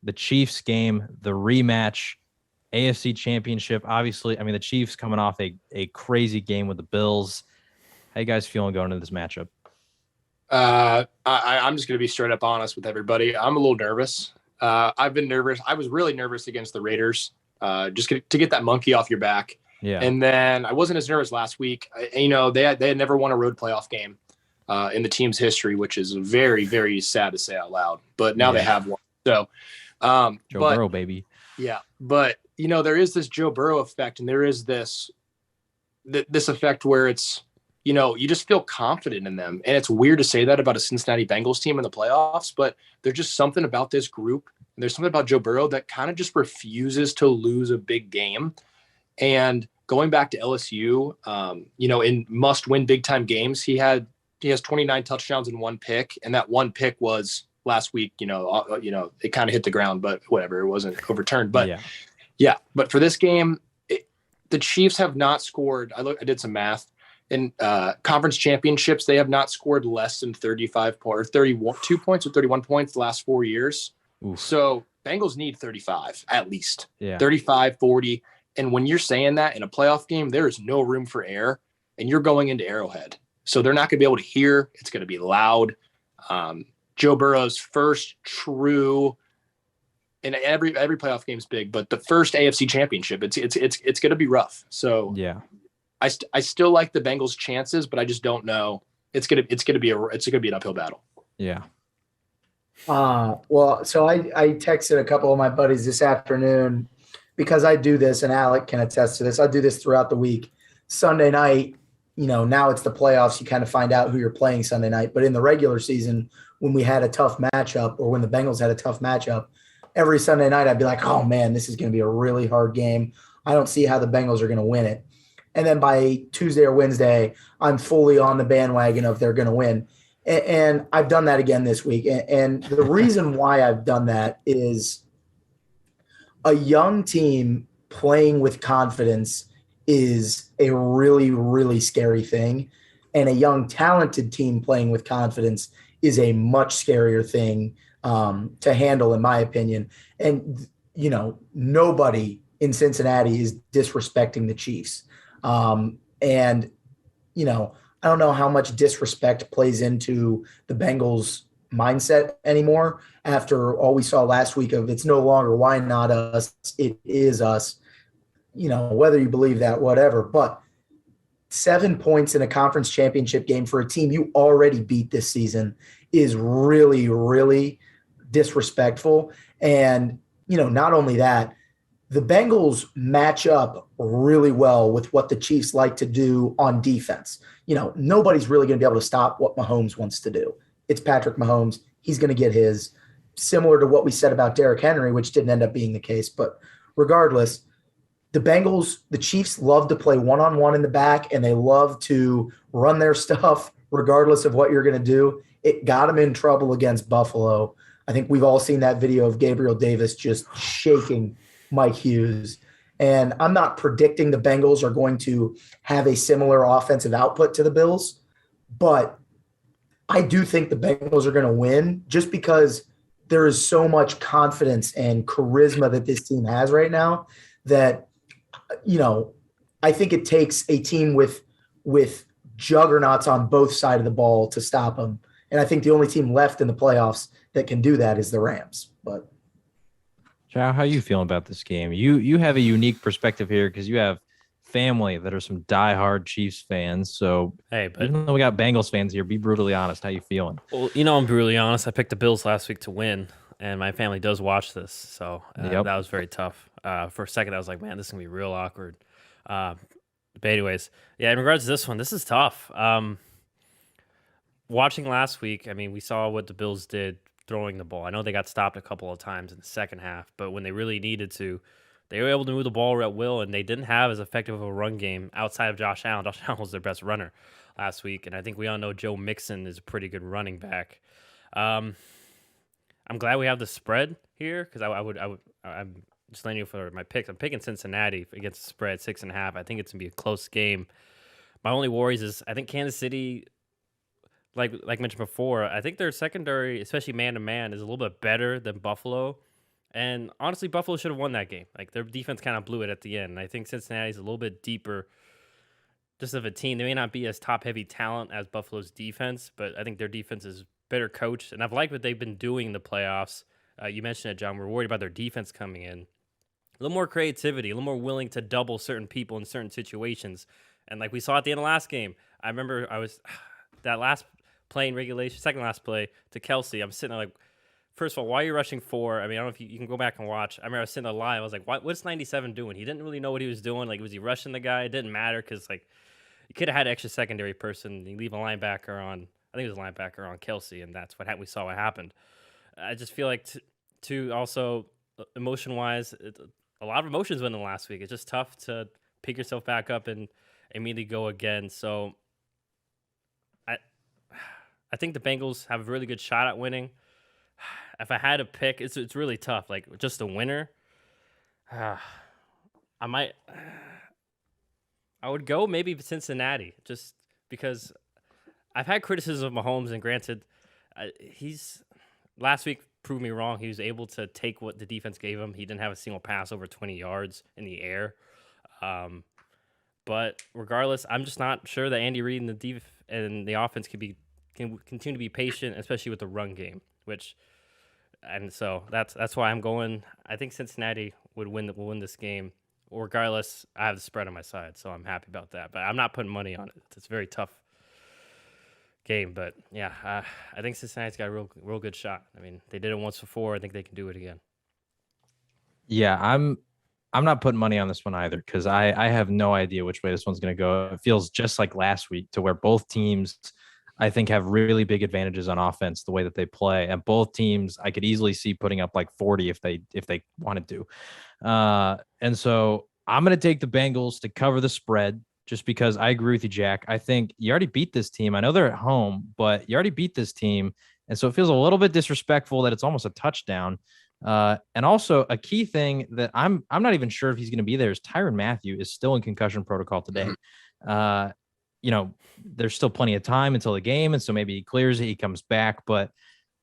the Chiefs game, the rematch, AFC Championship. Obviously, I mean, the Chiefs coming off a crazy game with the Bills. How you guys feeling going into this matchup? I'm just going to be straight up honest with everybody. I'm a little nervous. I've been nervous. I was really nervous against the Raiders, just to get that monkey off your back. Yeah. And then I wasn't as nervous last week. They had never won a road playoff game in the team's history, which is very, very sad to say out loud. But now they have one. So, Joe Burrow, baby. Yeah, but there is this Joe Burrow effect, and there is this effect where it's, you just feel confident in them. And it's weird to say that about a Cincinnati Bengals team in the playoffs, but there's just something about this group. And there's something about Joe Burrow that kind of just refuses to lose a big game. And going back to LSU, in must-win big-time games, he has 29 touchdowns and 1 pick, and that 1 pick was last week. It kind of hit the ground, but whatever, it wasn't overturned. But yeah. But for this game, the Chiefs have not scored. I did some math. In conference championships, they have not scored less than 35 points, or 32 points, or 31 points the last 4 years. Oof. So Bengals need 35 at least. Yeah. 35, 40. And when you're saying that in a playoff game, there is no room for error, and you're going into Arrowhead. So they're not going to be able to hear. It's going to be loud. Joe Burrow's first true, and every playoff game is big, but the first AFC championship, it's going to be rough. So yeah. I still like the Bengals' chances, but I just don't know. It's gonna be an uphill battle. Yeah. Well, so I texted a couple of my buddies this afternoon because I do this, and Alec can attest to this. I do this throughout the week. Sunday night, now it's the playoffs. You kind of find out who you're playing Sunday night. But in the regular season, when we had a tough matchup, or when the Bengals had a tough matchup, every Sunday night I'd be like, oh man, this is going to be a really hard game. I don't see how the Bengals are going to win it. And then by Tuesday or Wednesday, I'm fully on the bandwagon of they're going to win. And I've done that again this week. And the reason why I've done that is a young team playing with confidence is a really, really scary thing. And a young, talented team playing with confidence is a much scarier thing to handle, in my opinion. And, nobody in Cincinnati is disrespecting the Chiefs. I don't know how much disrespect plays into the Bengals mindset anymore after all we saw last week of it's no longer why not us, it is us, whether you believe that, whatever. But 7 points in a conference championship game for a team you already beat this season is really, really disrespectful. And, not only that, the Bengals match up really well with what the Chiefs like to do on defense. Nobody's really going to be able to stop what Mahomes wants to do. It's Patrick Mahomes. He's going to get his, similar to what we said about Derrick Henry, which didn't end up being the case. But regardless, the Chiefs love to play one-on-one in the back, and they love to run their stuff regardless of what you're going to do. It got them in trouble against Buffalo. I think we've all seen that video of Gabriel Davis just shaking Mike Hughes. And I'm not predicting the Bengals are going to have a similar offensive output to the Bills, but I do think the Bengals are going to win just because there is so much confidence and charisma that this team has right now that, I think it takes a team with juggernauts on both sides of the ball to stop them. And I think the only team left in the playoffs that can do that is the Rams. But Chow, how are you feeling about this game? You have a unique perspective here because you have family that are some diehard Chiefs fans. So hey, but even though we got Bengals fans here, be brutally honest. How you feeling? Well, I'm brutally honest. I picked the Bills last week to win, and my family does watch this, so that was very tough. For a second, I was like, man, this is gonna be real awkward. But anyways, yeah. In regards to this one, this is tough. Watching last week, I mean, we saw what the Bills did throwing the ball. I know they got stopped a couple of times in the second half, but when they really needed to, they were able to move the ball at will, and they didn't have as effective of a run game outside of Josh Allen. Josh Allen was their best runner last week, and I think we all know Joe Mixon is a pretty good running back. I'm glad we have the spread here because I'm just letting you for my picks. I'm picking Cincinnati against the spread 6.5. I think it's gonna be a close game. My only worries is I think Kansas City, like mentioned before, I think their secondary, especially man to man, is a little bit better than Buffalo. And honestly, Buffalo should have won that game. Like, their defense kind of blew it at the end. And I think Cincinnati's a little bit deeper just of a team. They may not be as top-heavy talent as Buffalo's defense, but I think their defense is better coached. And I've liked what they've been doing in the playoffs. You mentioned it, John. We're worried about their defense coming in. A little more creativity, a little more willing to double certain people in certain situations. And like we saw at the end of last game, I remember that last play in regulation, second last play to Kelsey. I'm sitting there like, first of all, why are you rushing 4? I mean, I don't know if you can go back and watch. I remember I was sitting there live. I was like, what's 97 doing? He didn't really know what he was doing. Like, was he rushing the guy? It didn't matter because, like, you could have had an extra secondary person. You leave a linebacker on, I think it was a linebacker on Kelsey, and that's what we saw what happened. I just feel like, to also, emotion-wise, a lot of emotions went in the last week. It's just tough to pick yourself back up and immediately go again. So I think the Bengals have a really good shot at winning. If I had to pick, it's really tough. Like, just a winner, I would go maybe Cincinnati, just because I've had criticism of Mahomes, and granted, last week proved me wrong. He was able to take what the defense gave him. He didn't have a single pass over 20 yards in the air. But regardless, I'm just not sure that Andy Reid and the offense can continue to be patient, especially with the run game, and so that's why I'm going. I think Cincinnati will win this game. Regardless, I have the spread on my side, so I'm happy about that. But I'm not putting money on it. It's a very tough game, but yeah, I think Cincinnati's got a real good shot. I mean, they did it once before. I think they can do it again. Yeah, I'm not putting money on this one either because I have no idea which way this one's going to go. It feels just like last week, to where both teams, I think, have really big advantages on offense, the way that they play. And both teams, I could easily see putting up like 40 if they wanted to. And so I'm going to take the Bengals to cover the spread, just because I agree with you, Jack. I think you already beat this team. I know they're at home, but you already beat this team. And so it feels a little bit disrespectful that it's almost a touchdown. And also a key thing that I'm not even sure if he's going to be there is Tyrann Mathieu is still in concussion protocol today. There's still plenty of time until the game. And so maybe he clears it, he comes back. But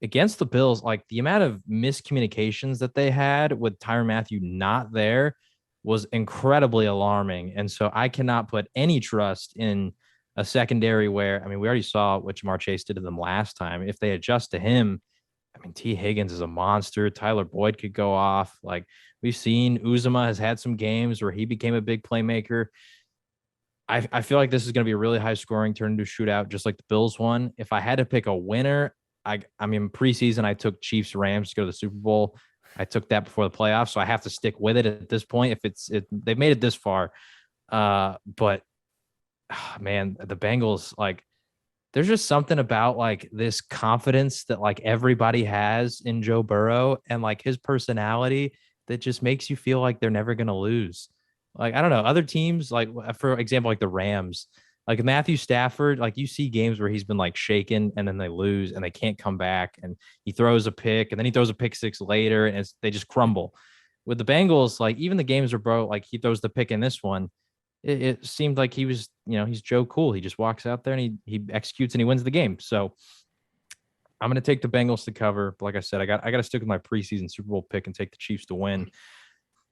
against the Bills, like, the amount of miscommunications that they had with Tyrann Mathieu not there was incredibly alarming. And so I cannot put any trust in a secondary where, I mean, we already saw what Jamar Chase did to them last time. If they adjust to him, I mean, T. Higgins is a monster. Tyler Boyd could go off. Like, we've seen Uzomah has had some games where he became a big playmaker. I feel like this is going to be a really high scoring, turn into a shootout, just like the Bills one. If I had to pick a winner, I mean, preseason, I took Chiefs Rams to go to the Super Bowl. I took that before the playoffs, so I have to stick with it at this point. If they've made it this far, but man, the Bengals, like, there's just something about like this confidence that like everybody has in Joe Burrow and like his personality that just makes you feel like they're never going to lose. Like, I don't know, other teams, like, for example, like the Rams, like Matthew Stafford, like, you see games where he's been like shaken and then they lose and they can't come back, and he throws a pick and then he throws a pick six later and they just crumble. With the Bengals, like, even the games where Burrow, like, he throws the pick in this one, it seemed like he was, he's Joe Cool. He just walks out there and he executes and he wins the game. So I'm going to take the Bengals to cover. But like I said, I got to stick with my preseason Super Bowl pick and take the Chiefs to win.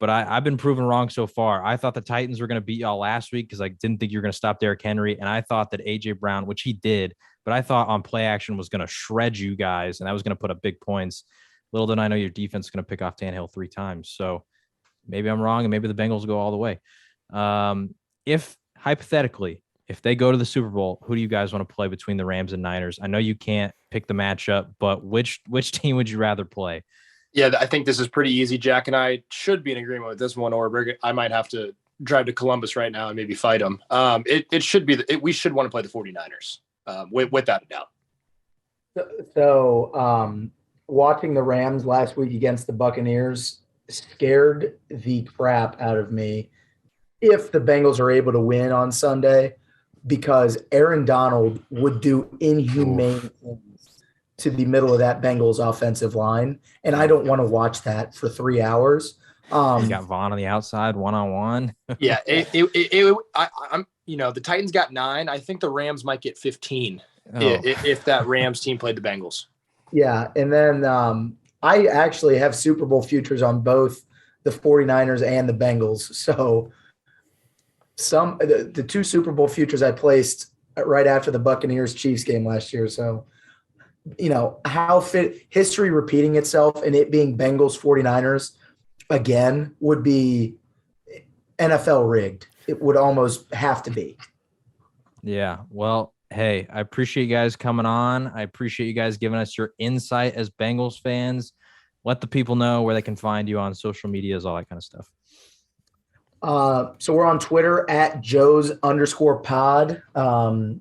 But I've been proven wrong so far. I thought the Titans were going to beat y'all last week because I didn't think you were going to stop Derrick Henry. And I thought that A.J. Brown, which he did, but I thought on play action was going to shred you guys, and I was going to put up big points. Little did I know your defense is going to pick off Tannehill 3 times. So maybe I'm wrong, and maybe the Bengals go all the way. If hypothetically, if they go to the Super Bowl, who do you guys want to play between the Rams and Niners? I know you can't pick the matchup, but which team would you rather play? Yeah, I think this is pretty easy. Jack and I should be in agreement with this one, or I might have to drive to Columbus right now and maybe fight them. It should be we should want to play the 49ers, without a doubt. So watching the Rams last week against the Buccaneers scared the crap out of me if the Bengals are able to win on Sunday, because Aaron Donald would do inhumane things to the middle of that Bengals offensive line. And I don't want to watch that for 3 hours. You got Vaughn on the outside, one-on-one. Yeah. I'm the Titans got 9. I think the Rams might get 15 if that Rams team played the Bengals. Yeah. And then I actually have Super Bowl futures on both the 49ers and the Bengals. So the two Super Bowl futures I placed right after the Buccaneers Chiefs game last year. So, how history repeating itself and it being Bengals 49ers again would be NFL rigged. It would almost have to be. Yeah. Well, hey, I appreciate you guys coming on. I appreciate you guys giving us your insight as Bengals fans. Let the people know where they can find you on social medias, all that kind of stuff. So we're on Twitter at Joe's_pod,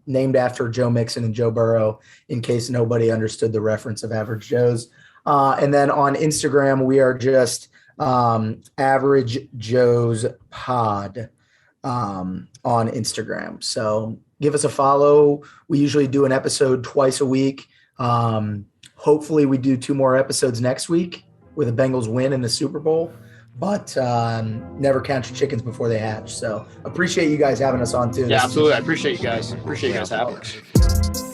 named after Joe Mixon and Joe Burrow, in case nobody understood the reference of Average Joe's. And then on Instagram, we are just Average Joe's Pod on Instagram. So give us a follow. We usually do an episode twice a week. Hopefully we do 2 more episodes next week with a Bengals win in the Super Bowl. But never count your chickens before they hatch. So appreciate you guys having us on too. Yeah, absolutely. I appreciate you guys. Appreciate you guys having us.